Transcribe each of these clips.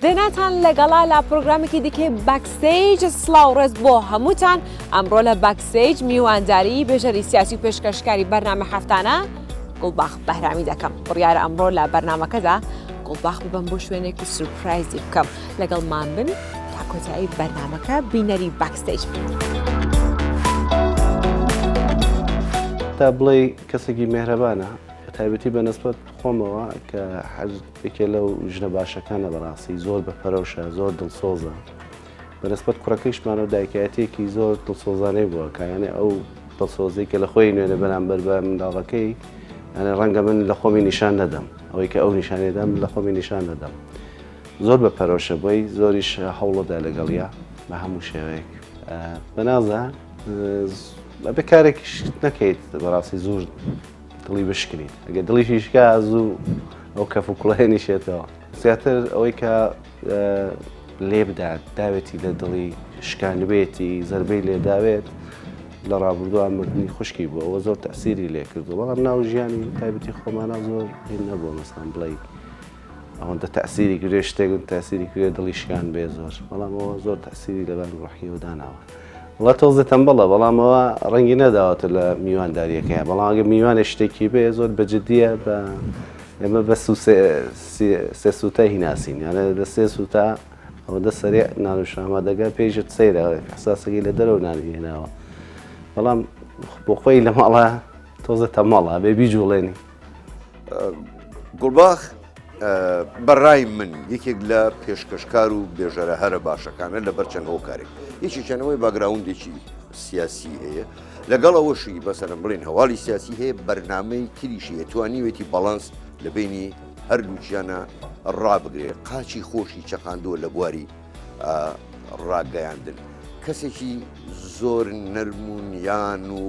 دێناتان لەگەڵا لە پرۆگرامێکی دیکەی باکستەیج سڵاو ڕێز بۆ هەمووتان ئەمڕۆ لە باکستەیج میوانداری بێژەری سیاسی و پێشکەشکاری بەرنامە هەفتانە گوڵباخ بەهرامی دەکەم بڕیارە ئەمڕۆ لە بەرنامەکەدا گوڵباخ ببەم بۆ شوێنێکی سورپرایزی بکەم لەگەڵمان بن تا کۆتایی بەرنامەکە بینەری باکستەیج تا بڵێ کەسێکی مێهرەبانە تایبەتی بە نسبەت خۆمەوە کە حەزێکێ لەو ژنە باشەکانە بەڕاستی زۆر بەپەرەوشە زۆر دڵسۆزە بە نسبەت کوڕەکەیشمانەوە دایکایەتێکی زۆر دڵسۆزانەی بووە کایانێ ئەو دڵسۆزەی کە لە خۆی نوێنە بەرامبەر بە منداڵەکەی یانە ڕەنگە من لە خۆمی نیشان نەدەم ئەوەی کە ئەو نیشانێدەم لە خۆمی نیشان نەدەم زۆر بەپەرەوشە بۆی زۆریش هەوڵەدا لەگەڵیا بە هەموو شێوەیەک بەنازە بەکارێکیش نەکەیت بەڕاستی زۆر دڵی بشکنیت ئەگە دڵیشی شکا زوو ئەو کەف و کوڵێنیشێتەوە زیاتر ئەوەی کە لێ بدات داوێتی لە دڵی شکاندبێتی زەربەی لێداوێت لە ڕابردووە مردنی خوشکی بووە ئەوە زۆر تەسیری لێ کردو بەڵام ناو ژیانی تایبەتی خۆمانە زۆر هین نەبووە مەسەڵەن بڵێ ئەوەندە تەسیری کرێ شتێک تەسیری کرێ دڵی شکان بێ زۆر بەڵام ئەوە زۆر تەسیری لەبەر ڕۆحیەوە داناوە وڵا تۆزە تەمبەڵە بەڵام ئەوە ڕەنگی نەداوەتە لە میوانداریەکەیە بەڵام ئەگە میوانە شتێکی بێ زۆر بەجددیە بە ئێمە بە سێ سوتە هیناسین یانە لە سێ سوتا ئەوەندە سەریع نانوشامە دەگە پێیشت سەیرە حساسەکەی لە دەرەوە نانهێناوە بەڵام بۆ خۆی لە ماڵە تۆزە تەمەڵە بێ بیجوڵێنی گوڵباخ بەڕای من یەکێک لە پێشکەشکار و بێژەرە هەرە باشەکانە لە بەرچەند هۆکارێک هیچی چەنەوەی باگراوندێکی سیاسی هەیە لەگەڵ ئەوەشی بەسەرم بڵێن هەواڵی سیاسی هەیە بەرنامەی تریشی توانیوێتی بەڵانس لە بینی هەردووچیانە ڕابگرێ قاچی خۆشی چەقاندووە لە بواری ڕاگەیاندن کەسێکی زۆر نەرمونیان و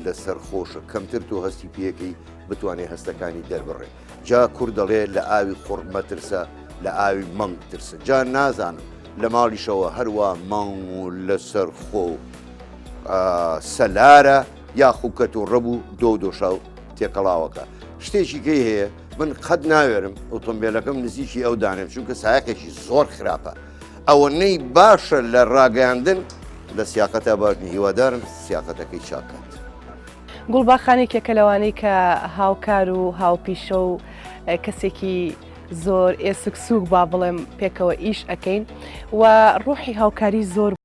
لەسەر خۆشە کەمتر تۆ هەستی پێەکەی بتوانێت هەستەکانی دەربڕێ جا کوور دەڵێ لە ئاوی خوڕمە ترسە لە ئاوی مەنگ ترسە جا نازانم لە ماڵیشەوە هەروە مەنگ و لەسەر خۆ سەلارە یا خوکەت و ڕەبوو دۆشا و تێکەڵاوەکە شتێکی کەی هەیە من قەت ناوێرم ئۆتۆمبیلەکەم نزیکی ئەو دانێت چونکە سایەکێکی زۆر خراپە ئەوەنەی باشە لە ڕاگەیاندن لە سیاقەتە باشنی هیوادارم سیاقەتەکەی چاکات گوڵباخانێکێکە لەوانەی کە هاوکار و هاوپیشە و کەسێکی زۆر ئێسک سووک با بڵێم پێکەوە ئیش ئەەکەین و ڕۆحی هاوکاری زۆر